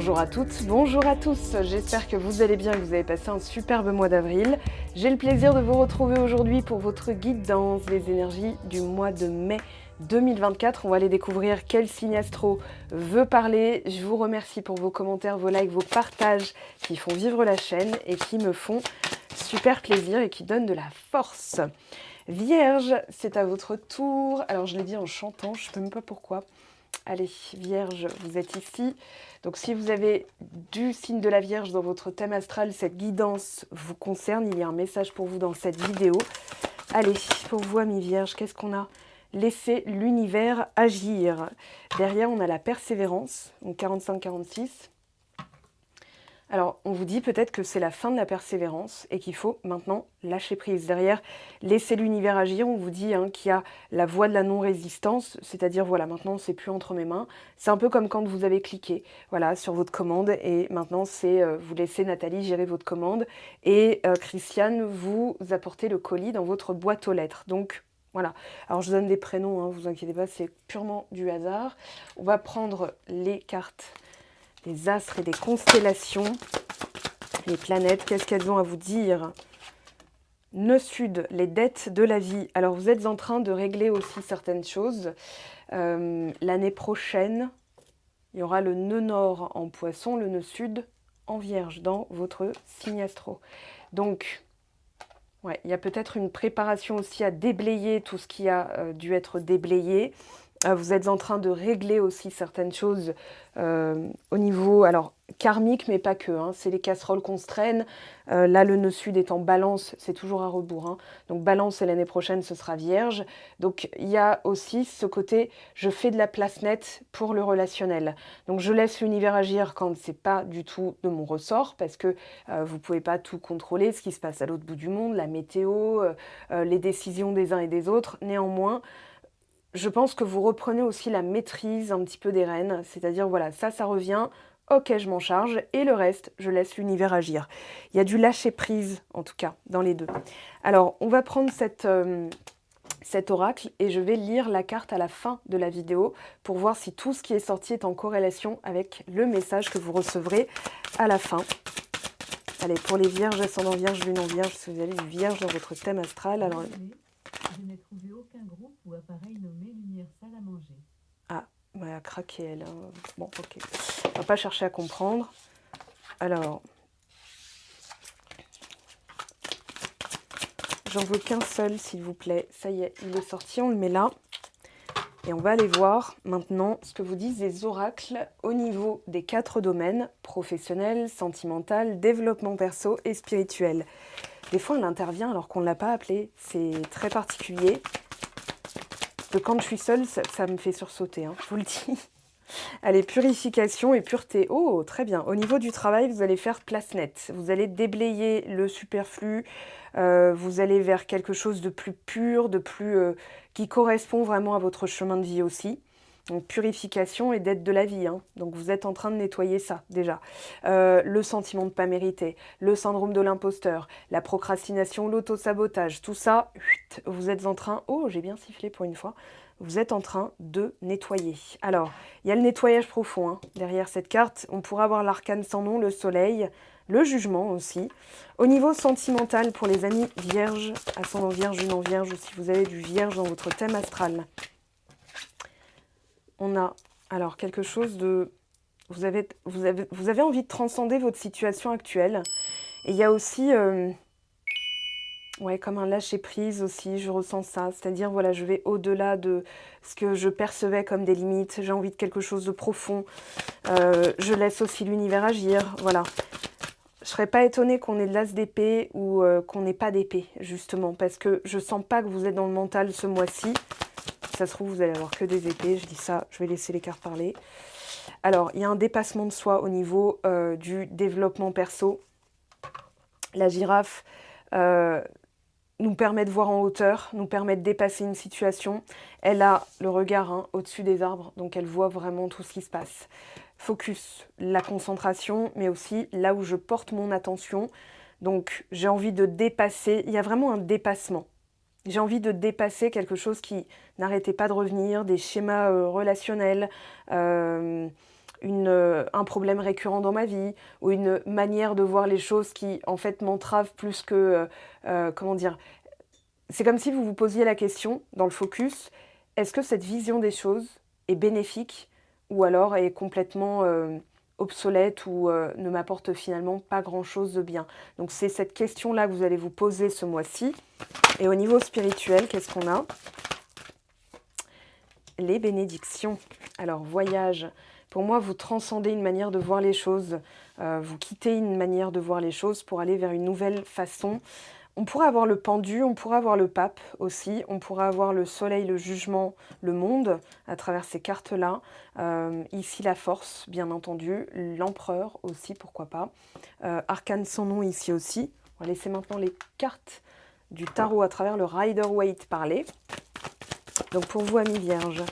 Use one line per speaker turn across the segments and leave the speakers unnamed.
Bonjour à toutes, bonjour à tous, j'espère que vous allez bien et que vous avez passé un superbe mois d'avril. J'ai le plaisir de vous retrouver aujourd'hui pour votre guidance des énergies du mois de mai 2024. On va aller découvrir quel signe astro veut parler. Je vous remercie pour vos commentaires, vos likes, vos partages qui font vivre la chaîne et qui me font super plaisir et qui donnent de la force. Vierge, c'est à votre tour. Alors je l'ai dit en chantant, je ne sais même pas pourquoi. Allez, Vierge, vous êtes ici. Donc si vous avez du signe de la Vierge dans votre thème astral, cette guidance vous concerne. Il y a un message pour vous dans cette vidéo. Allez, pour vous, amis Vierges, qu'est-ce qu'on a? Laissez l'univers agir. Derrière, on a la persévérance, donc 45-46. Alors, on vous dit peut-être que c'est la fin de la persévérance et qu'il faut maintenant lâcher prise. Derrière, laisser l'univers agir, on vous dit qu'il y a la voie de la non-résistance, c'est-à-dire, voilà, maintenant, c'est plus entre mes mains. C'est un peu comme quand vous avez cliqué, voilà, sur votre commande et maintenant, c'est vous laissez Nathalie gérer votre commande et Christiane vous apportez le colis dans votre boîte aux lettres. Donc, voilà. Alors, je donne des prénoms, vous inquiétez pas, c'est purement du hasard. On va prendre les cartes des astres et des constellations, les planètes, qu'est-ce qu'elles ont à vous dire? Nœud sud, les dettes de la vie. Alors vous êtes en train de régler aussi certaines choses. L'année prochaine, il y aura le nœud nord en poisson, le nœud sud en vierge dans votre signe astro. Donc, ouais, il y a peut-être une préparation aussi à déblayer tout ce qui a dû être déblayé. Vous êtes en train de régler aussi certaines choses au niveau, alors karmique, mais pas que. C'est les casseroles qu'on se traîne. Là, le nœud sud est en balance, c'est toujours à rebours. Donc balance et l'année prochaine, ce sera vierge. Donc il y a aussi ce côté, je fais de la place nette pour le relationnel. Donc je laisse l'univers agir quand c'est pas du tout de mon ressort, parce que vous pouvez pas tout contrôler, ce qui se passe à l'autre bout du monde, la météo, les décisions des uns et des autres. Néanmoins, je pense que vous reprenez aussi la maîtrise un petit peu des rênes, c'est-à-dire voilà, ça revient, ok, je m'en charge, et le reste, je laisse l'univers agir. Il y a du lâcher-prise, en tout cas, dans les deux. Alors, on va prendre cet oracle et je vais lire la carte à la fin de la vidéo pour voir si tout ce qui est sorti est en corrélation avec le message que vous recevrez à la fin. Allez, pour les vierges, ascendant vierge, lune en vierge, si vous avez du vierge dans votre thème astral, alors...
Je n'ai trouvé aucun groupe ou appareil nommé lumière salle à manger.
Ah, elle a craqué elle. Bon, ok. On va pas chercher à comprendre. Alors, j'en veux qu'un seul, s'il vous plaît. Ça y est, il est sorti, on le met là. Et on va aller voir maintenant ce que vous disent les oracles au niveau des 4 domaines, professionnel, sentimental, développement perso et spirituel. Des fois, elle intervient alors qu'on ne l'a pas appelé. C'est très particulier. Que quand je suis seule, ça me fait sursauter, je vous le dis. Allez, purification et pureté. Oh, très bien. Au niveau du travail, vous allez faire place nette. Vous allez déblayer le superflu. Vous allez vers quelque chose de plus pur, de plus qui correspond vraiment à votre chemin de vie aussi. Donc, purification et dette de la vie. Donc, vous êtes en train de nettoyer ça, déjà. Le sentiment de ne pas mériter, le syndrome de l'imposteur, la procrastination, l'autosabotage, tout ça, vous êtes en train... Oh, j'ai bien sifflé pour une fois. Vous êtes en train de nettoyer. Alors, il y a le nettoyage profond. Derrière cette carte, on pourra avoir l'arcane sans nom, le soleil, le jugement aussi. Au niveau sentimental, pour les amis vierges, ascendant vierge, lune en vierge, ou si vous avez du vierge dans votre thème astral, on a alors quelque chose de... Vous avez envie de transcender votre situation actuelle. Et il y a aussi... Ouais, comme un lâcher-prise aussi, je ressens ça. C'est-à-dire, voilà, je vais au-delà de ce que je percevais comme des limites. J'ai envie de quelque chose de profond. Je laisse aussi l'univers agir, voilà. Je ne serais pas étonnée qu'on ait de l'as d'épée ou qu'on n'ait pas d'épée, justement. Parce que je sens pas que vous êtes dans le mental ce mois-ci. Ça se trouve, vous allez avoir que des épées. Je dis ça, je vais laisser les cartes parler. Alors, il y a un dépassement de soi au niveau du développement perso. La girafe... nous permet de voir en hauteur, nous permet de dépasser une situation. Elle a le regard au-dessus des arbres, donc elle voit vraiment tout ce qui se passe. Focus, la concentration, mais aussi là où je porte mon attention. Donc j'ai envie de dépasser, il y a vraiment un dépassement. J'ai envie de dépasser quelque chose qui n'arrêtait pas de revenir, des schémas relationnels, un problème récurrent dans ma vie, ou une manière de voir les choses qui, en fait, m'entrave plus que, comment dire, c'est comme si vous vous posiez la question, dans le focus, est-ce que cette vision des choses est bénéfique ou alors est complètement obsolète ou ne m'apporte finalement pas grand-chose de bien. Donc c'est cette question-là que vous allez vous poser ce mois-ci. Et au niveau spirituel, qu'est-ce qu'on a? Les bénédictions. Alors voyage, pour moi vous transcendez une manière de voir les choses, vous quittez une manière de voir les choses pour aller vers une nouvelle façon. On pourrait avoir le pendu, on pourrait avoir le pape aussi, on pourrait avoir le soleil, le jugement, le monde à travers ces cartes-là. Ici la force, bien entendu, l'empereur aussi, pourquoi pas. Arcane sans nom ici aussi. On va laisser maintenant les cartes du tarot à travers le Rider-Waite parler. Donc pour vous, amis vierges,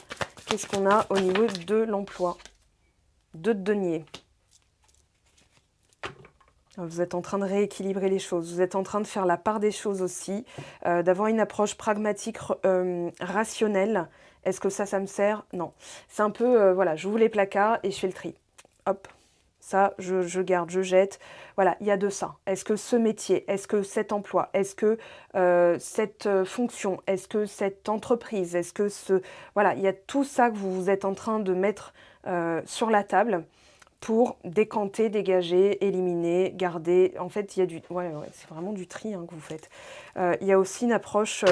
qu'est-ce qu'on a au niveau de l'emploi? Deux de denier. Vous êtes en train de rééquilibrer les choses, vous êtes en train de faire la part des choses aussi, d'avoir une approche pragmatique, rationnelle. Est-ce que ça me sert? Non. C'est un peu, voilà, j'ouvre les placards et je fais le tri. Hop, ça, je garde, je jette. Voilà, il y a de ça. Est-ce que ce métier, est-ce que cet emploi, est-ce que cette fonction, est-ce que cette entreprise, est-ce que ce... Voilà, il y a tout ça que vous êtes en train de mettre sur la table pour décanter, dégager, éliminer, garder. En fait, il y a du... Ouais, c'est vraiment du tri que vous faites. Il y a aussi une approche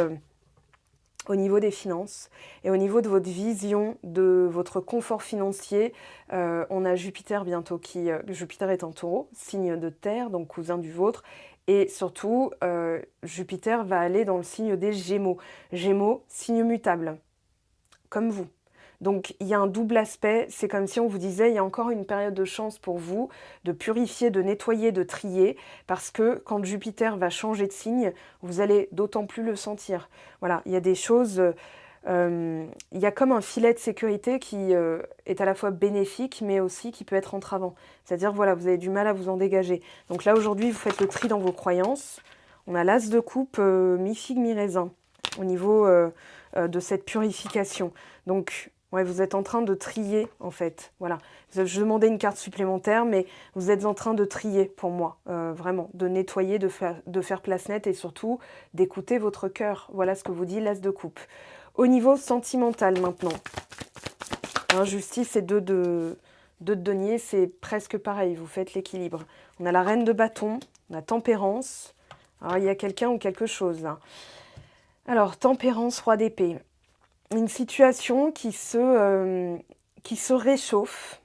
au niveau des finances et au niveau de votre vision, de votre confort financier. On a Jupiter bientôt qui... Jupiter est en taureau, signe de terre, donc cousin du vôtre. Et surtout, Jupiter va aller dans le signe des Gémeaux. Gémeaux, signe mutable, comme vous. Donc il y a un double aspect, c'est comme si on vous disait il y a encore une période de chance pour vous de purifier, de nettoyer, de trier, parce que quand Jupiter va changer de signe, vous allez d'autant plus le sentir. Voilà, il y a des choses, il y a comme un filet de sécurité qui est à la fois bénéfique, mais aussi qui peut être entravant. C'est-à-dire, voilà, vous avez du mal à vous en dégager. Donc là, aujourd'hui, vous faites le tri dans vos croyances. On a l'as de coupe, mi-figue, mi-raisin, au niveau de cette purification. Donc, ouais, vous êtes en train de trier, en fait. Voilà. Je demandais une carte supplémentaire, mais vous êtes en train de trier, pour moi. Vraiment, de nettoyer, de faire place nette et surtout d'écouter votre cœur. Voilà ce que vous dit l'as de coupe. Au niveau sentimental, maintenant. Justice et deux de denier, c'est presque pareil. Vous faites l'équilibre. On a la reine de bâton, on a tempérance. Alors, il y a quelqu'un ou quelque chose, là. Alors, tempérance, roi d'épée. Une situation qui se réchauffe,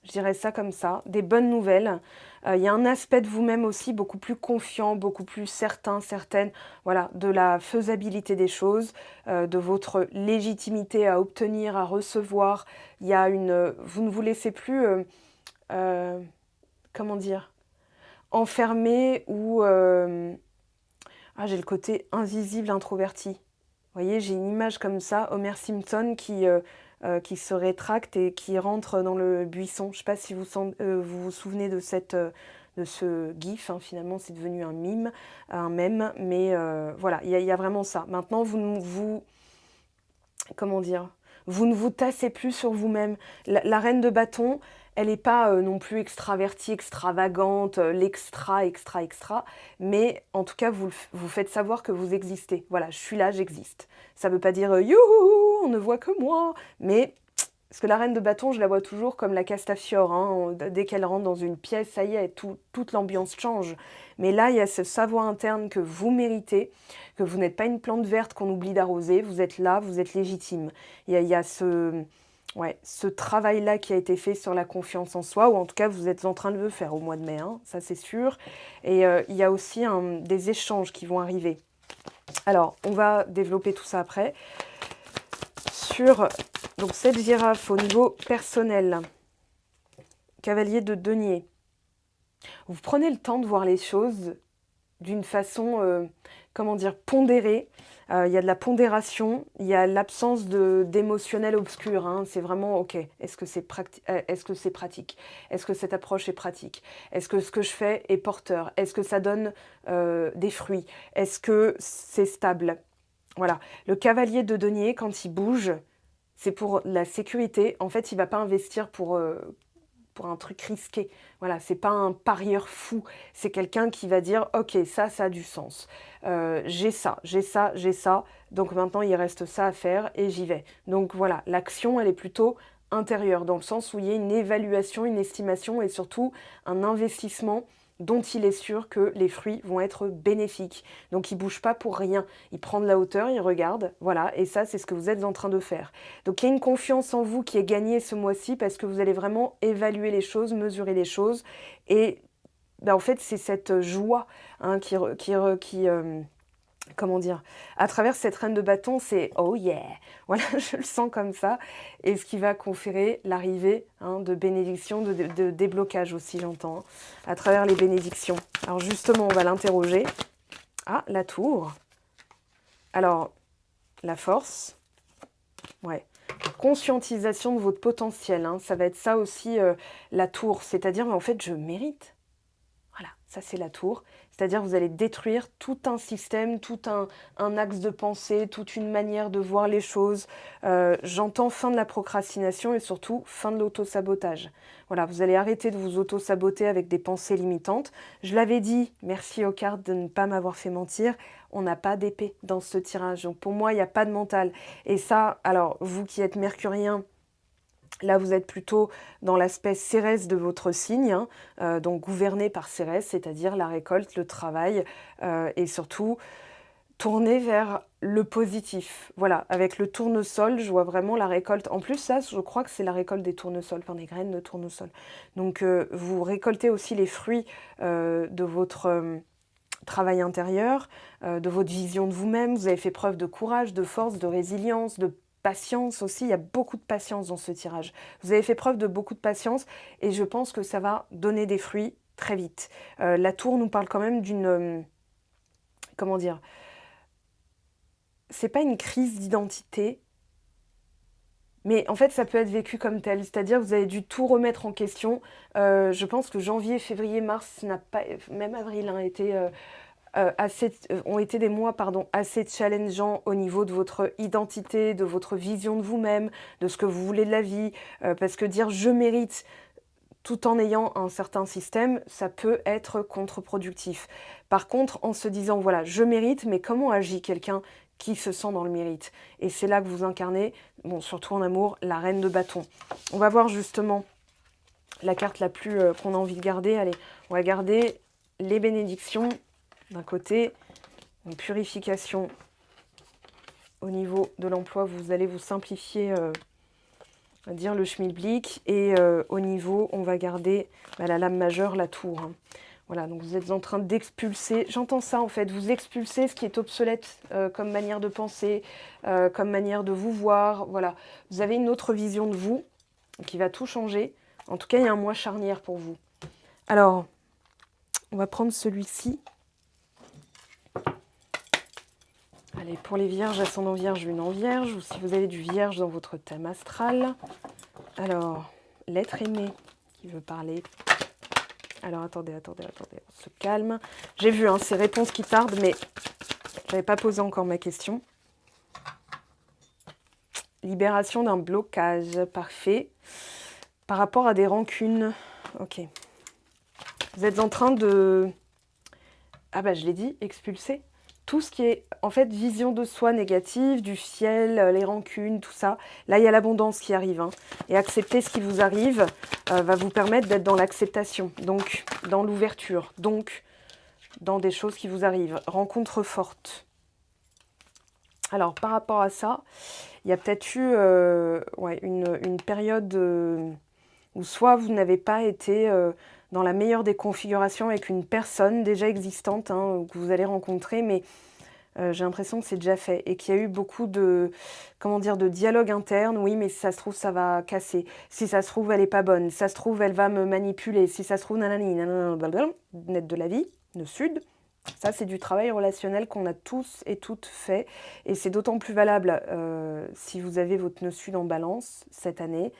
je dirais ça comme ça, des bonnes nouvelles. Il y a un aspect de vous-même aussi beaucoup plus confiant, beaucoup plus certain, certaine, voilà, de la faisabilité des choses, de votre légitimité à obtenir, à recevoir. Il y a vous ne vous laissez plus, comment dire, enfermé ou... j'ai le côté invisible, introverti. Vous voyez, j'ai une image comme ça, Homer Simpson qui se rétracte et qui rentre dans le buisson. Je ne sais pas si vous souvenez de ce gif, finalement c'est devenu un mème, mais voilà, il y a vraiment ça. Maintenant, comment dire, vous ne vous tassez plus sur vous-même. La reine de bâton, elle n'est pas non plus extravertie, extravagante, extra, mais en tout cas, vous faites savoir que vous existez. Voilà, je suis là, j'existe. Ça ne veut pas dire youhou, on ne voit que moi, mais parce que la reine de bâton, je la vois toujours comme la Castafiore. Dès qu'elle rentre dans une pièce, ça y est, toute l'ambiance change. Mais là, il y a ce savoir interne que vous méritez, que vous n'êtes pas une plante verte qu'on oublie d'arroser. Vous êtes là, vous êtes légitime. Il y a ce travail-là qui a été fait sur la confiance en soi, ou en tout cas, vous êtes en train de le faire au mois de mai, ça c'est sûr. Et il y a aussi des échanges qui vont arriver. Alors, on va développer tout ça après. Sur donc cette girafe au niveau personnel, cavalier de denier, vous prenez le temps de voir les choses d'une façon, pondérée. Il y a de la pondération, il y a l'absence d'émotionnel obscur. C'est vraiment, ok, est-ce que c'est pratique? Est-ce que cette approche est pratique? Est-ce que ce que je fais est porteur? Est-ce que ça donne des fruits? Est-ce que c'est stable? Voilà, le cavalier de denier, quand il bouge, c'est pour la sécurité. En fait, il ne va pas investir pour un truc risqué. Voilà, c'est pas un parieur fou. C'est quelqu'un qui va dire, ok, ça a du sens. J'ai ça, j'ai ça, j'ai ça. Donc maintenant, il reste ça à faire et j'y vais. Donc voilà, l'action, elle est plutôt intérieure, dans le sens où il y a une évaluation, une estimation et surtout un investissement dont il est sûr que les fruits vont être bénéfiques. Donc il ne bouge pas pour rien. Il prend de la hauteur, il regarde, voilà, et ça, c'est ce que vous êtes en train de faire. Donc il y a une confiance en vous qui est gagnée ce mois-ci parce que vous allez vraiment évaluer les choses, mesurer les choses. Et ben, en fait, c'est cette joie hein, comment dire, à travers cette reine de bâton, c'est oh yeah, voilà, je le sens comme ça, et ce qui va conférer l'arrivée hein, de bénédictions, de déblocage aussi, j'entends, hein, à travers les bénédictions. Alors justement, on va l'interroger. Ah, la tour. Alors, la force, ouais. Conscientisation de votre potentiel, hein, ça va être ça aussi, la tour, c'est-à-dire, en fait, je mérite. Voilà, ça c'est la tour. C'est-à-dire vous allez détruire tout un système, tout un axe de pensée, toute une manière de voir les choses. J'entends fin de la procrastination et surtout fin de l'auto-sabotage. Voilà, vous allez arrêter de vous auto-saboter avec des pensées limitantes. Je l'avais dit, merci aux cartes de ne pas m'avoir fait mentir, on n'a pas d'épée dans ce tirage. Donc pour moi, il n'y a pas de mental. Et ça, alors vous qui êtes mercurien, là, vous êtes plutôt dans l'aspect Cérès de votre signe, hein, donc gouverné par Cérès, c'est-à-dire la récolte, le travail, et surtout tourner vers le positif. Voilà, avec le tournesol, je vois vraiment la récolte. En plus, ça, je crois que c'est la récolte des tournesols, enfin des graines de tournesol. Donc, vous récoltez aussi les fruits de votre travail intérieur, de votre vision de vous-même. Vous avez fait preuve de courage, de force, de résilience, de patience aussi. Il y a beaucoup de patience dans ce tirage. Vous avez fait preuve de beaucoup de patience et je pense que ça va donner des fruits très vite. La tour nous parle quand même d'une... comment dire? C'est pas une crise d'identité, mais en fait, ça peut être vécu comme tel. C'est-à-dire que vous avez dû tout remettre en question. Je pense que janvier, février, mars, n'a pas, même avril, hein, ont été des mois assez challengeants au niveau de votre identité, de votre vision de vous-même, de ce que vous voulez de la vie. Parce que dire je mérite tout en ayant un certain système, ça peut être contre-productif. Par contre, en se disant voilà, je mérite, mais comment agit quelqu'un qui se sent dans le mérite? Et c'est là que vous incarnez, bon, surtout en amour, la reine de bâton. On va voir justement la carte la plus qu'on a envie de garder. Allez, on va garder les bénédictions d'un côté, une purification au niveau de l'emploi, vous allez vous simplifier, on va dire le schmilblick, et au niveau, on va garder la lame majeure, la tour. Hein. Voilà, donc vous êtes en train d'expulser, j'entends ça en fait, vous expulsez ce qui est obsolète comme manière de penser, comme manière de vous voir, voilà. Vous avez une autre vision de vous qui va tout changer. En tout cas, il y a un mois charnière pour vous. Alors, on va prendre celui-ci. Allez, pour les vierges, ascendant vierge, lune en vierge, ou si vous avez du vierge dans votre thème astral. Alors, l'être aimé qui veut parler. Alors, attendez, on se calme. J'ai vu ces réponses qui tardent, mais je n'avais pas posé encore ma question. Libération d'un blocage, parfait. Par rapport à des rancunes, ok. Vous êtes en train de... Ah bah je l'ai dit, expulser. Tout ce qui est, en fait, vision de soi négative, du ciel, les rancunes, tout ça. Là, il y a l'abondance qui arrive. Hein. Et accepter ce qui vous arrive va vous permettre d'être dans l'acceptation, donc dans l'ouverture, donc dans des choses qui vous arrivent. Rencontre forte. Alors, par rapport à ça, il y a peut-être eu une période où soit vous n'avez pas été dans la meilleure des configurations avec une personne déjà existante hein, que vous allez rencontrer, mais j'ai l'impression que c'est déjà fait et qu'il y a eu beaucoup de, comment dire, de dialogue interne. Oui, mais si ça se trouve, ça va casser. Si ça se trouve, elle n'est pas bonne. Si ça se trouve, elle va me manipuler. Si ça se trouve, nanani, nanana, blablabla, net de la vie, le sud. Ça, c'est du travail relationnel qu'on a tous et toutes fait. Et c'est d'autant plus valable si vous avez votre nœud sud en balance cette année.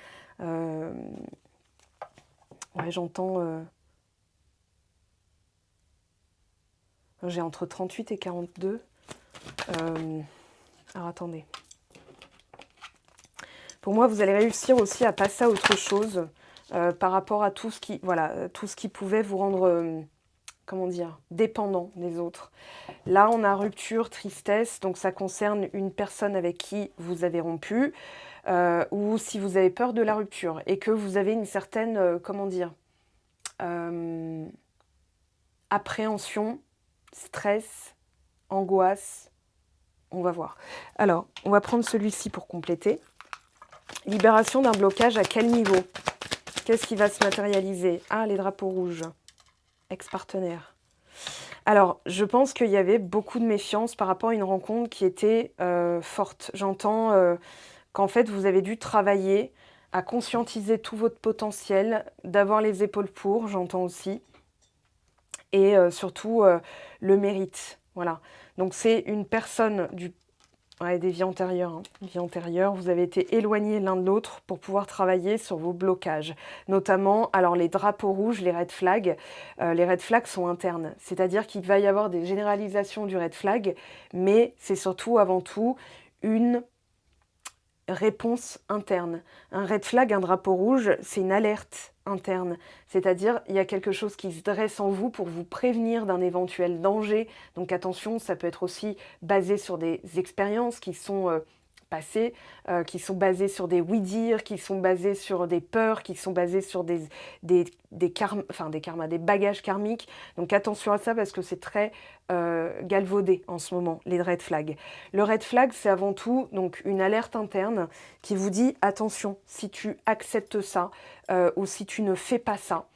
Ouais, j'entends... J'ai entre 38 et 42. Alors, attendez. Pour moi, vous allez réussir aussi à passer à autre chose par rapport à tout ce qui, voilà, tout ce qui pouvait vous rendre, comment dire, dépendant des autres. Là, on a rupture, tristesse, donc ça concerne une personne avec qui vous avez rompu, ou si vous avez peur de la rupture et que vous avez une certaine, comment dire, appréhension, stress, angoisse. On va voir. Alors, on va prendre celui-ci pour compléter. Libération d'un blocage à quel niveau? Qu'est-ce qui va se matérialiser? Ah, les drapeaux rouges. Ex-partenaire. Alors, je pense qu'il y avait beaucoup de méfiance par rapport à une rencontre qui était forte. J'entends qu'en fait, vous avez dû travailler à conscientiser tout votre potentiel, d'avoir les épaules pour, j'entends aussi, et surtout le mérite. Voilà. Donc, c'est une personne du... Ouais, des vies antérieures, hein. Vie antérieure, vous avez été éloignés l'un de l'autre pour pouvoir travailler sur vos blocages. Notamment, alors les drapeaux rouges, les red flags sont internes. C'est-à-dire qu'il va y avoir des généralisations du red flag, mais c'est surtout avant tout une réponse interne. Un red flag, un drapeau rouge, c'est une alerte interne. C'est-à-dire, il y a quelque chose qui se dresse en vous pour vous prévenir d'un éventuel danger. Donc attention, ça peut être aussi basé sur des expériences qui sont passées, qui sont basées sur des oui-dire, qui sont basées sur des peurs, qui sont basées sur des karmas, des bagages karmiques. Donc attention à ça parce que c'est très galvaudé en ce moment, les red flags. Le red flag, c'est avant tout donc une alerte interne qui vous dit attention, si tu acceptes ça ou si tu ne fais pas ça,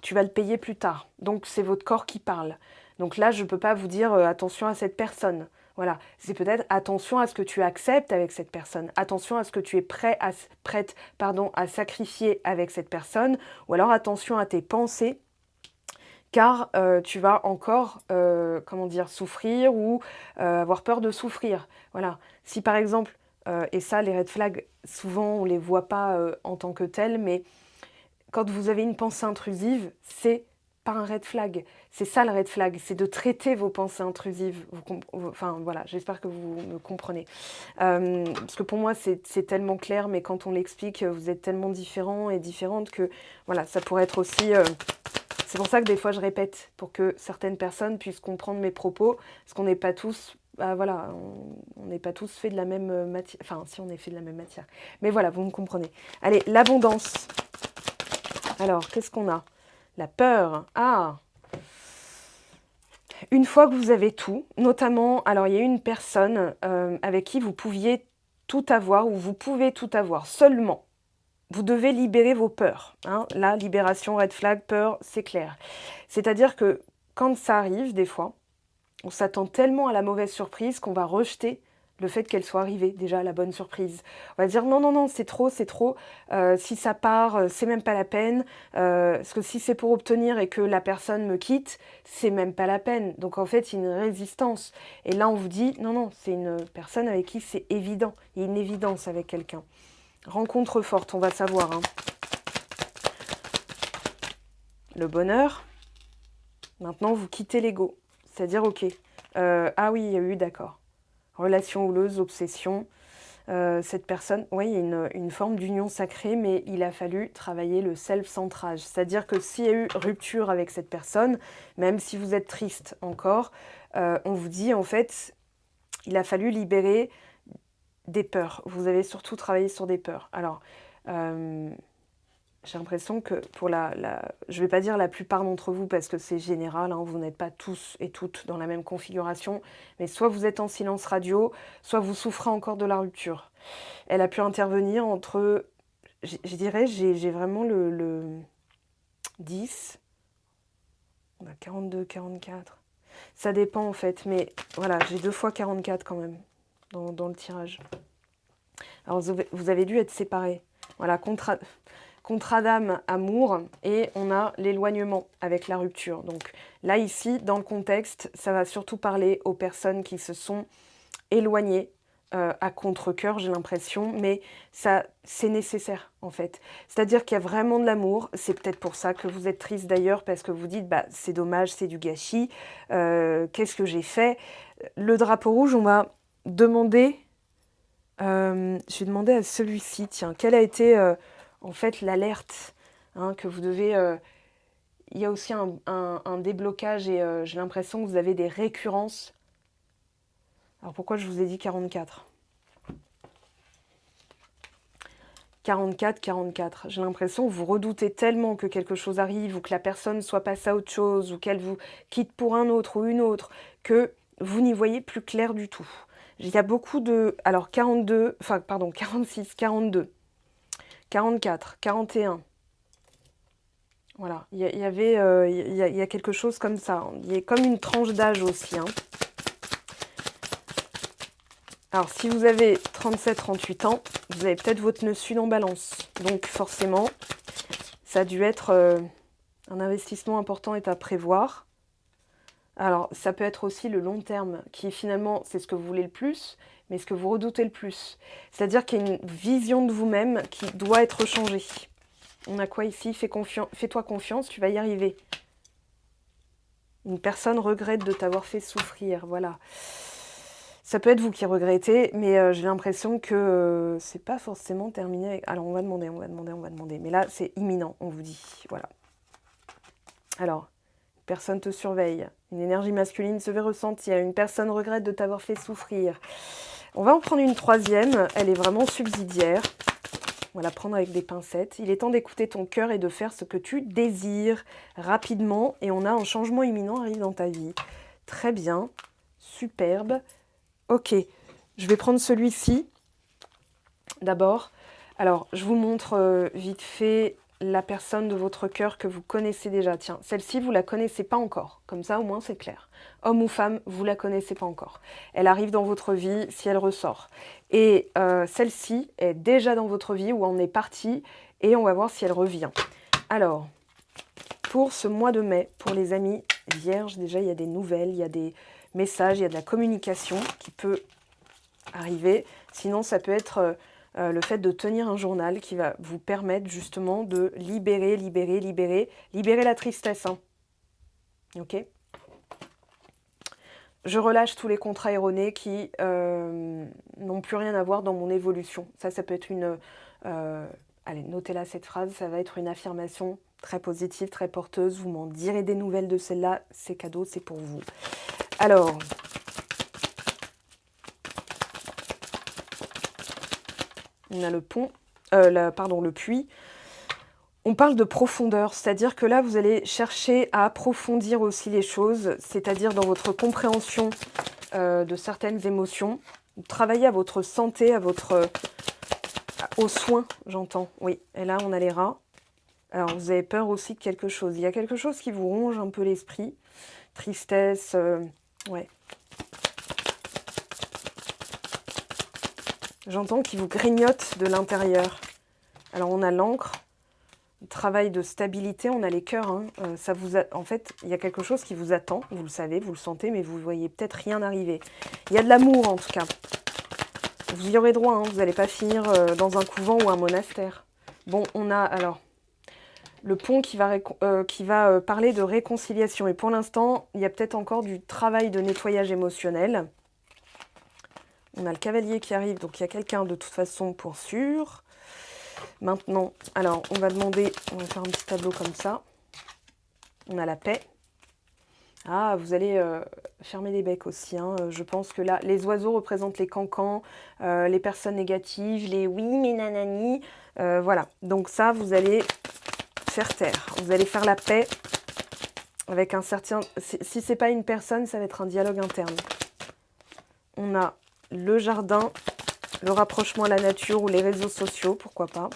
tu vas le payer plus tard. Donc c'est votre corps qui parle. Donc là, je ne peux pas vous dire attention à cette personne. Voilà, c'est peut-être attention à ce que tu acceptes avec cette personne, attention à ce que tu es prête à sacrifier avec cette personne, ou alors attention à tes pensées, car tu vas encore, comment dire, souffrir ou avoir peur de souffrir. Voilà, si par exemple, et ça les red flags, souvent on ne les voit pas en tant que tels, mais quand vous avez une pensée intrusive, c'est pas un red flag. C'est ça le red flag, c'est de traiter vos pensées intrusives. Enfin voilà, j'espère que vous me comprenez. Parce que pour moi, c'est tellement clair, mais quand on l'explique, vous êtes tellement différents et différentes que voilà, ça pourrait être aussi... C'est pour ça que des fois, je répète, pour que certaines personnes puissent comprendre mes propos, parce qu'on n'est pas tous... voilà, on n'est pas tous faits de la même matière. Enfin, si on est fait de la même matière. Mais voilà, vous me comprenez. Allez, l'abondance. Alors, qu'est-ce qu'on a? La peur. Ah! Une fois que vous avez tout, notamment, alors il y a une personne avec qui vous pouviez tout avoir ou vous pouvez tout avoir. Seulement, vous devez libérer vos peurs. Hein. Là, libération, red flag, peur, c'est clair. C'est-à-dire que quand ça arrive, des fois, on s'attend tellement à la mauvaise surprise qu'on va rejeter le fait qu'elle soit arrivée, déjà la bonne surprise. On va dire non, non, non, c'est trop, c'est trop. Si ça part, c'est même pas la peine. Parce que si c'est pour obtenir et que la personne me quitte, c'est même pas la peine. Donc en fait, il y a une résistance. Et là, on vous dit non, non, c'est une personne avec qui c'est évident. Il y a une évidence avec quelqu'un. Rencontre forte, on va savoir. Hein. Le bonheur. Maintenant, vous quittez l'ego. C'est-à-dire, ok. Ah oui, il y a eu, d'accord. Relation houleuse, obsession. Cette personne, oui, il y a une forme d'union sacrée, mais il a fallu travailler le self-centrage. C'est-à-dire que s'il y a eu rupture avec cette personne, même si vous êtes triste encore, on vous dit en fait, il a fallu libérer des peurs. Vous avez surtout travaillé sur des peurs. Alors, j'ai l'impression que pour je ne vais pas dire la plupart d'entre vous parce que c'est général, hein, vous n'êtes pas tous et toutes dans la même configuration, mais soit vous êtes en silence radio, soit vous souffrez encore de la rupture. Elle a pu intervenir entre, je dirais, j'ai vraiment le 10, on a 42, 44. Ça dépend en fait, mais voilà, j'ai 2 fois 44 quand même dans le tirage. Alors vous avez dû être séparés. Voilà, contrat d'âme, amour, et on a l'éloignement avec la rupture. Donc là, ici, dans le contexte, ça va surtout parler aux personnes qui se sont éloignées à contre-cœur, j'ai l'impression, mais ça, c'est nécessaire, en fait. C'est-à-dire qu'il y a vraiment de l'amour. C'est peut-être pour ça que vous êtes triste, d'ailleurs, parce que vous dites, bah, c'est dommage, c'est du gâchis. Qu'est-ce que j'ai fait? Le drapeau rouge, on va demander... Je vais demander à celui-ci, tiens, quelle a été en fait l'alerte que vous devez... il y a aussi un déblocage et j'ai l'impression que vous avez des récurrences. Alors pourquoi je vous ai dit 44 ? 44, 44. J'ai l'impression que vous redoutez tellement que quelque chose arrive ou que la personne soit passée à autre chose ou qu'elle vous quitte pour un autre ou une autre, que vous n'y voyez plus clair du tout. Il y a beaucoup de... Alors 42, enfin pardon, 46, 42, 44, 41. Voilà, il y avait, il y a quelque chose comme ça. Il y a comme une tranche d'âge aussi. Alors, si vous avez 37-38 ans, vous avez peut-être votre nœud sud en balance. Donc, forcément, ça a dû être un investissement important et à prévoir. Alors, ça peut être aussi le long terme, qui finalement, c'est ce que vous voulez le plus, mais ce que vous redoutez le plus. C'est-à-dire qu'il y a une vision de vous-même qui doit être changée. On a quoi ici ? Fais-toi confiance, tu vas y arriver. Une personne regrette de t'avoir fait souffrir, voilà. Ça peut être vous qui regrettez, mais j'ai l'impression que c'est pas forcément terminé avec... Alors, on va demander. Mais là, c'est imminent, on vous dit. Voilà. Alors, une personne te surveille. Une énergie masculine se fait ressentir. Une personne regrette de t'avoir fait souffrir. On va en prendre une troisième. Elle est vraiment subsidiaire. On va la prendre avec des pincettes. Il est temps d'écouter ton cœur et de faire ce que tu désires rapidement. Et on a un changement imminent arrive dans ta vie. Très bien. Superbe. Ok, je vais prendre celui-ci d'abord. Alors, je vous montre vite fait la personne de votre cœur que vous connaissez déjà. Tiens, celle-ci, vous ne la connaissez pas encore. Comme ça, au moins, c'est clair. Homme ou femme, vous ne la connaissez pas encore. Elle arrive dans votre vie si elle ressort. Et celle-ci est déjà dans votre vie ou en est partie. Et on va voir si elle revient. Alors, pour ce mois de mai, pour les amis vierges, déjà, il y a des nouvelles, il y a des messages, il y a de la communication qui peut arriver. Sinon, ça peut être le fait de tenir un journal qui va vous permettre justement de libérer la tristesse. Ok ? Je relâche tous les contrats erronés qui n'ont plus rien à voir dans mon évolution. Ça peut être une... allez, notez-la cette phrase, ça va être une affirmation très positive, très porteuse. Vous m'en direz des nouvelles de celle-là, c'est cadeau, c'est pour vous. Alors... On a le pont, le puits. On parle de profondeur, c'est-à-dire que là, vous allez chercher à approfondir aussi les choses, c'est-à-dire dans votre compréhension de certaines émotions. Travailler à votre santé, aux soins, j'entends. Oui, et là, on a les rats. Alors, vous avez peur aussi de quelque chose. Il y a quelque chose qui vous ronge un peu l'esprit. Tristesse, ouais. J'entends qu'il vous grignote de l'intérieur. Alors, on a l'encre, travail de stabilité, on a les cœurs. En fait, il y a quelque chose qui vous attend, vous le savez, vous le sentez, mais vous ne voyez peut-être rien arriver. Il y a de l'amour, en tout cas. Vous y aurez droit, vous n'allez pas finir dans un couvent ou un monastère. Bon, on a alors le pont qui va parler de réconciliation. Et pour l'instant, il y a peut-être encore du travail de nettoyage émotionnel. On a le cavalier qui arrive, donc il y a quelqu'un de toute façon pour sûr. Maintenant, alors on va faire un petit tableau comme ça. On a la paix. Ah, vous allez fermer les becs aussi. Je pense que là, les oiseaux représentent les cancans, les personnes négatives, les oui, mais nanani. Voilà, donc ça, vous allez faire taire. Vous allez faire la paix avec un certain... Si ce n'est pas une personne, ça va être un dialogue interne. On a le jardin, le rapprochement à la nature ou les réseaux sociaux, pourquoi pas.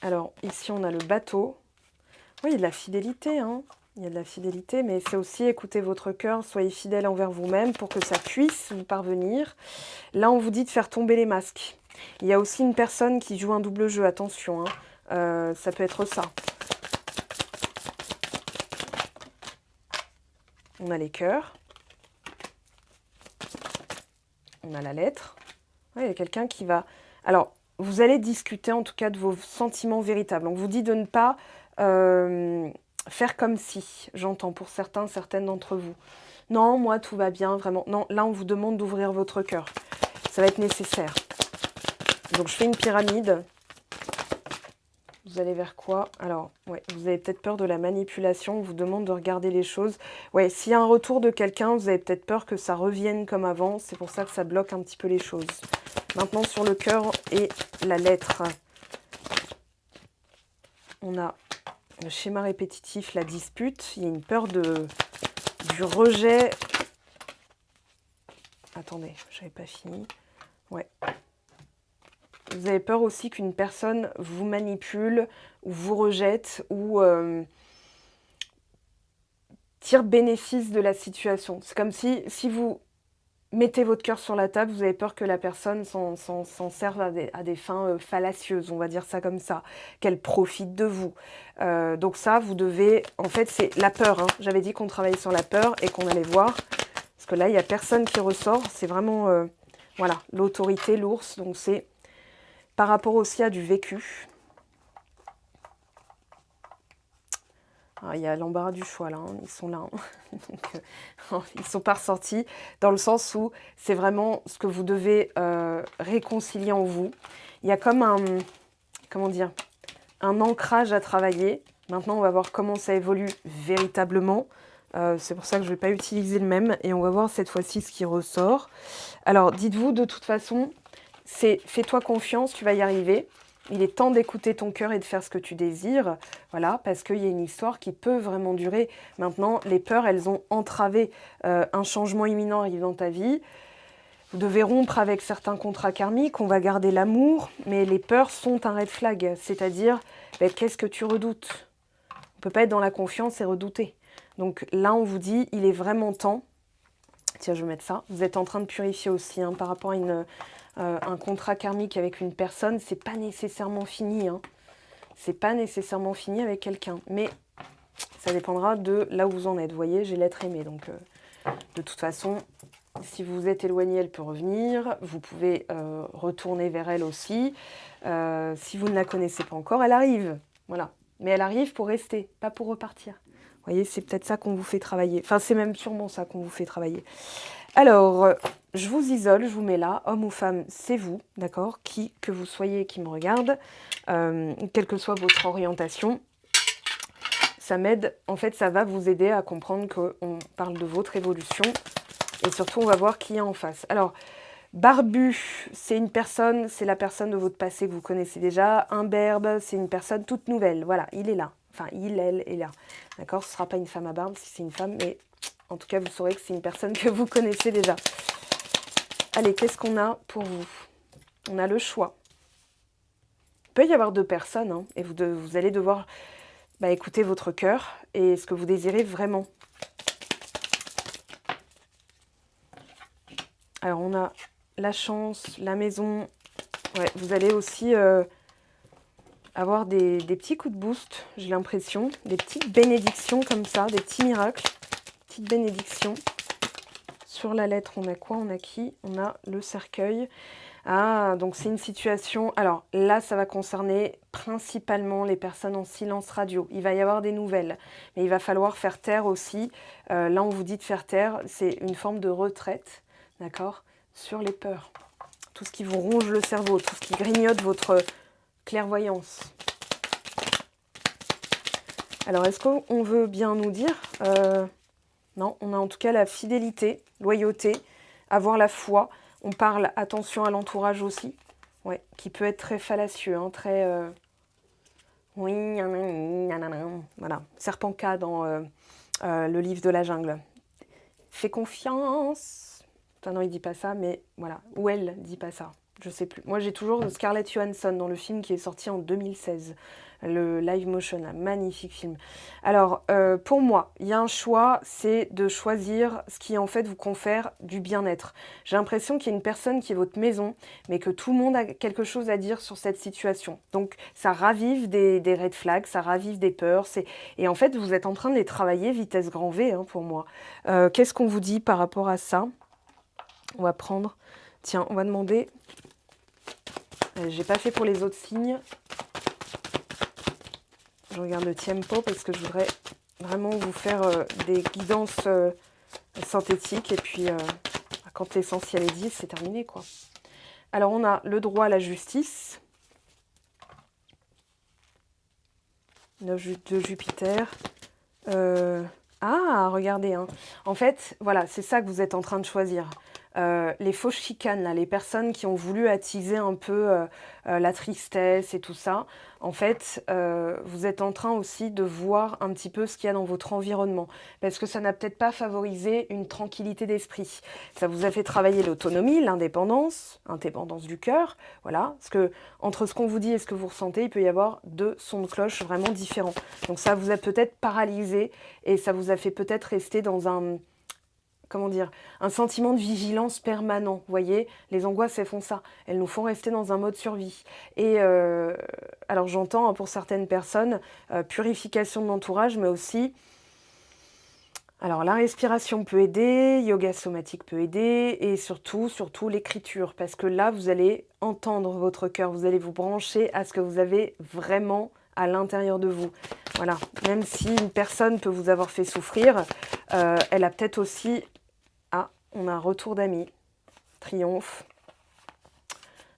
Alors, ici, on a le bateau. Oui, il y a de la fidélité, Il y a de la fidélité, mais c'est aussi écouter votre cœur, soyez fidèle envers vous-même pour que ça puisse vous parvenir. Là, on vous dit de faire tomber les masques. Il y a aussi une personne qui joue un double jeu, attention, ça peut être ça. On a les cœurs. On a la lettre. Ouais, il y a quelqu'un qui va... Alors, vous allez discuter en tout cas de vos sentiments véritables. On vous dit de ne pas faire comme si, j'entends pour certaines d'entre vous. Non, moi tout va bien, vraiment. Non, là on vous demande d'ouvrir votre cœur. Ça va être nécessaire. Donc, je fais une pyramide. Vous allez vers quoi? Alors, ouais, vous avez peut-être peur de la manipulation. On vous demande de regarder les choses. Ouais, s'il y a un retour de quelqu'un, vous avez peut-être peur que ça revienne comme avant. C'est pour ça que ça bloque un petit peu les choses. Maintenant, sur le cœur et la lettre, on a le schéma répétitif, la dispute. Il y a une peur du rejet. Attendez, je n'avais pas fini. Ouais. Vous avez peur aussi qu'une personne vous manipule ou vous rejette ou tire bénéfice de la situation. C'est comme si vous mettez votre cœur sur la table, vous avez peur que la personne s'en serve à des fins fallacieuses, on va dire ça comme ça, qu'elle profite de vous. Donc ça, vous devez... En fait, c'est la peur. Hein. J'avais dit qu'on travaillait sur la peur et qu'on allait voir. Parce que là, il n'y a personne qui ressort. C'est vraiment, voilà, l'autorité, l'ours. Donc c'est... Par rapport aussi à du vécu. Alors, il y a l'embarras du choix là, hein. Ils sont là. Hein. Donc, ils ne sont pas ressortis dans le sens où c'est vraiment ce que vous devez réconcilier en vous. Il y a comme un, comment dire, un ancrage à travailler. Maintenant, on va voir comment ça évolue véritablement. C'est pour ça que je ne vais pas utiliser le même. Et on va voir cette fois-ci ce qui ressort. Alors, dites-vous de toute façon... C'est fais-toi confiance, tu vas y arriver. Il est temps d'écouter ton cœur et de faire ce que tu désires. Voilà, parce qu'il y a une histoire qui peut vraiment durer. Maintenant, les peurs, elles ont entravé un changement imminent arrive dans ta vie. Vous devez rompre avec certains contrats karmiques. On va garder l'amour, mais les peurs sont un red flag. C'est-à-dire, qu'est-ce que tu redoutes? On ne peut pas être dans la confiance et redouter. Donc là, on vous dit, il est vraiment temps. Tiens, je vais mettre ça. Vous êtes en train de purifier aussi hein, par rapport à un contrat karmique avec une personne. C'est pas nécessairement fini. Hein. C'est pas nécessairement fini avec quelqu'un. Mais ça dépendra de là où vous en êtes. Vous voyez, j'ai l'être aimé. Donc, de toute façon, si vous vous êtes éloigné, elle peut revenir. Vous pouvez retourner vers elle aussi. Si vous ne la connaissez pas encore, elle arrive. Voilà. Mais elle arrive pour rester, pas pour repartir. Vous voyez, c'est peut-être ça qu'on vous fait travailler. Enfin, c'est même sûrement ça qu'on vous fait travailler. Alors, je vous isole, je vous mets là. Homme ou femme, c'est vous, d'accord? Qui que vous soyez qui me regarde, quelle que soit votre orientation. Ça m'aide, en fait, ça va vous aider à comprendre qu'on parle de votre évolution. Et surtout, on va voir qui est en face. Alors, barbu, c'est une personne, c'est la personne de votre passé que vous connaissez déjà. Imberbe, c'est une personne toute nouvelle. Voilà, il est là. Enfin, il, elle est là. D'accord? Ce ne sera pas une femme à barbe si c'est une femme, mais en tout cas, vous saurez que c'est une personne que vous connaissez déjà. Allez, qu'est-ce qu'on a pour vous? On a le choix. Il peut y avoir deux personnes, hein, et vous allez devoir écouter votre cœur et ce que vous désirez vraiment. Alors, on a la chance, la maison. Ouais, vous allez aussi... avoir des petits coups de boost, j'ai l'impression, des petites bénédictions comme ça, des petits miracles, petites bénédictions. Sur la lettre, on a quoi? On a qui? On a le cercueil. Ah, donc c'est une situation... Alors là, ça va concerner principalement les personnes en silence radio. Il va y avoir des nouvelles, mais il va falloir faire taire aussi. Là, on vous dit de faire taire, c'est une forme de retraite, d'accord? Sur les peurs. Tout ce qui vous ronge le cerveau, tout ce qui grignote votre... clairvoyance. Alors, est-ce qu'on veut bien nous dire non, on a en tout cas la fidélité, loyauté, avoir la foi. On parle, attention à l'entourage aussi, ouais, qui peut être très fallacieux, hein, très... oui, voilà, serpent K dans le livre de la jungle. Fais confiance. Enfin non, il dit pas ça, mais voilà. Ou elle dit pas ça. Je sais plus. Moi, j'ai toujours Scarlett Johansson dans le film qui est sorti en 2016. Le live motion, un magnifique film. Alors, pour moi, il y a un choix, c'est de choisir ce qui, en fait, vous confère du bien-être. J'ai l'impression qu'il y a une personne qui est votre maison, mais que tout le monde a quelque chose à dire sur cette situation. Donc, ça ravive des red flags, ça ravive des peurs. Et en fait, vous êtes en train de les travailler vitesse grand V, hein, pour moi. Qu'est-ce qu'on vous dit par rapport à ça? On va prendre... Tiens, on va demander... J'ai pas fait pour les autres signes. Je regarde le tempo parce que je voudrais vraiment vous faire des guidances synthétiques. Et puis, quand l'essentiel est dit, c'est terminé, quoi. Alors, on a le droit à la justice. 9 de Jupiter. Ah, regardez, hein. En fait, voilà, c'est ça que vous êtes en train de choisir. Les fausses chicanes, là, les personnes qui ont voulu attiser un peu la tristesse et tout ça, en fait, vous êtes en train aussi de voir un petit peu ce qu'il y a dans votre environnement. Parce que ça n'a peut-être pas favorisé une tranquillité d'esprit. Ça vous a fait travailler l'autonomie, l'indépendance du cœur, voilà. Parce que entre ce qu'on vous dit et ce que vous ressentez, il peut y avoir deux sons de cloche vraiment différents. Donc ça vous a peut-être paralysé et ça vous a fait peut-être rester dans un... comment dire, un sentiment de vigilance permanent. Vous voyez, les angoisses, elles font ça. Elles nous font rester dans un mode survie. Et alors j'entends hein, pour certaines personnes, purification de l'entourage, mais aussi, alors la respiration peut aider, yoga somatique peut aider, et surtout l'écriture. Parce que là, vous allez entendre votre cœur, vous allez vous brancher à ce que vous avez vraiment à l'intérieur de vous. Voilà, même si une personne peut vous avoir fait souffrir, elle a peut-être aussi... Ah, on a un retour d'amis. Triomphe.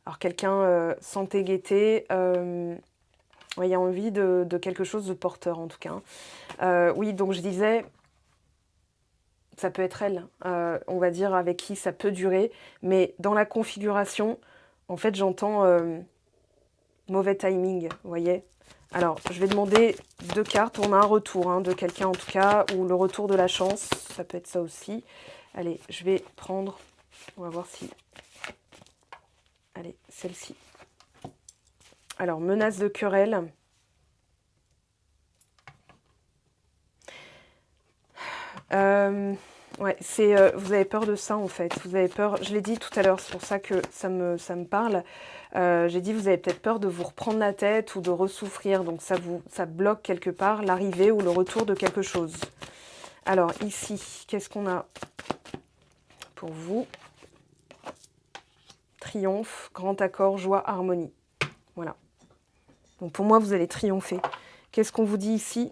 Alors, quelqu'un, santé, gaieté. Ouais, il y a envie de quelque chose de porteur, en tout cas. Oui, donc je disais, ça peut être elle. On va dire avec qui ça peut durer. Mais dans la configuration, en fait, j'entends mauvais timing, vous voyez. Alors, je vais demander 2 cartes. On a un retour hein, de quelqu'un, en tout cas, ou le retour de la chance. Ça peut être ça aussi. Allez, je vais prendre, on va voir si... Allez, celle-ci. Alors, menace de querelle. Ouais, c'est, vous avez peur de ça en fait. Vous avez peur, je l'ai dit tout à l'heure, c'est pour ça que ça me parle. J'ai dit, vous avez peut-être peur de vous reprendre la tête ou de ressouffrir. Donc, ça bloque quelque part l'arrivée ou le retour de quelque chose. Alors, ici, qu'est-ce qu'on a pour vous? Triomphe, grand accord, joie, harmonie. Voilà. Donc pour moi, vous allez triompher. Qu'est-ce qu'on vous dit ici?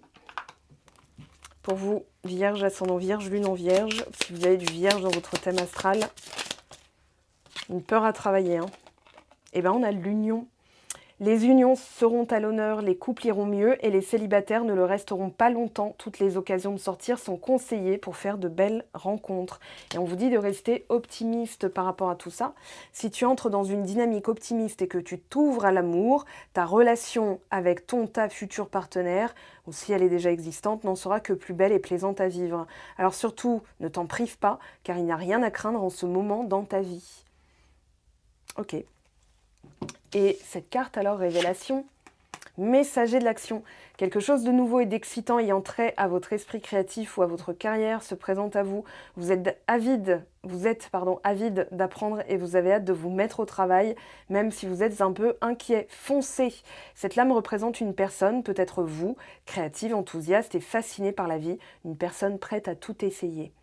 Pour vous, Vierge, ascendant Vierge, Lune en Vierge. Si vous avez du Vierge dans votre thème astral, une peur à travailler. Hein. Eh bien, on a l'union. Les unions seront à l'honneur, les couples iront mieux et les célibataires ne le resteront pas longtemps. Toutes les occasions de sortir sont conseillées pour faire de belles rencontres. Et on vous dit de rester optimiste par rapport à tout ça. Si tu entres dans une dynamique optimiste et que tu t'ouvres à l'amour, ta relation avec ta future partenaire, ou si elle est déjà existante, n'en sera que plus belle et plaisante à vivre. Alors surtout, ne t'en prive pas, car il n'y a rien à craindre en ce moment dans ta vie. Ok. Et cette carte alors, révélation, messager de l'action. Quelque chose de nouveau et d'excitant ayant trait à votre esprit créatif ou à votre carrière se présente à vous. Vous êtes avide d'apprendre et vous avez hâte de vous mettre au travail, même si vous êtes un peu inquiet. Foncez. Cette lame représente une personne, peut-être vous, créative, enthousiaste et fascinée par la vie, une personne prête à tout essayer.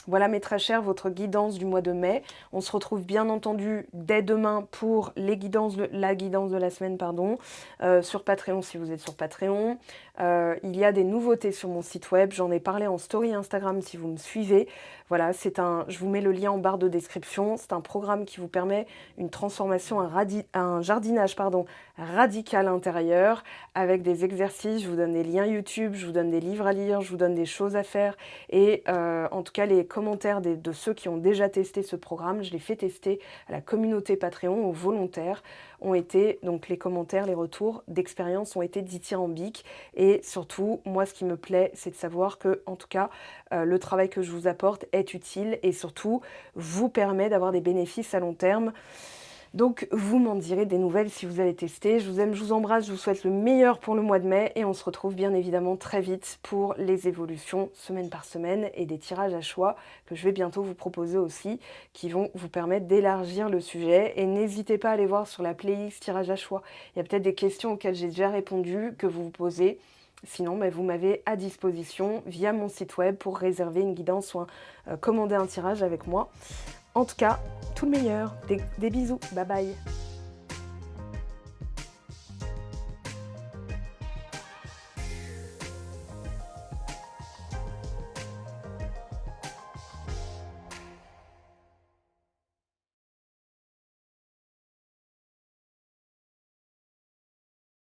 Voilà mes très chers, votre guidance du mois de mai. On se retrouve bien entendu dès demain pour la guidance de la semaine, sur Patreon si vous êtes sur Patreon. Il y a des nouveautés sur mon site web, j'en ai parlé en story Instagram si vous me suivez. Voilà, je vous mets le lien en barre de description. C'est un programme qui vous permet une transformation, un jardinage radical intérieur avec des exercices. Je vous donne des liens YouTube, je vous donne des livres à lire, je vous donne des choses à faire. Et en tout cas, les commentaires de ceux qui ont déjà testé ce programme, je l'ai fait tester à la communauté Patreon, aux volontaires, ont été, donc les commentaires, les retours d'expérience ont été dithyrambiques. Et surtout, moi, ce qui me plaît, c'est de savoir que, en tout cas, le travail que je vous apporte est utile et surtout vous permet d'avoir des bénéfices à long terme. Donc, vous m'en direz des nouvelles si vous avez testé. Je vous aime, je vous embrasse, je vous souhaite le meilleur pour le mois de mai et on se retrouve bien évidemment très vite pour les évolutions semaine par semaine et des tirages à choix que je vais bientôt vous proposer aussi qui vont vous permettre d'élargir le sujet. Et n'hésitez pas à aller voir sur la playlist tirage à choix. Il y a peut-être des questions auxquelles j'ai déjà répondu que vous vous posez. Sinon, vous m'avez à disposition via mon site web pour réserver une guidance ou commander un tirage avec moi. En tout cas, tout le meilleur. Des bisous. Bye bye.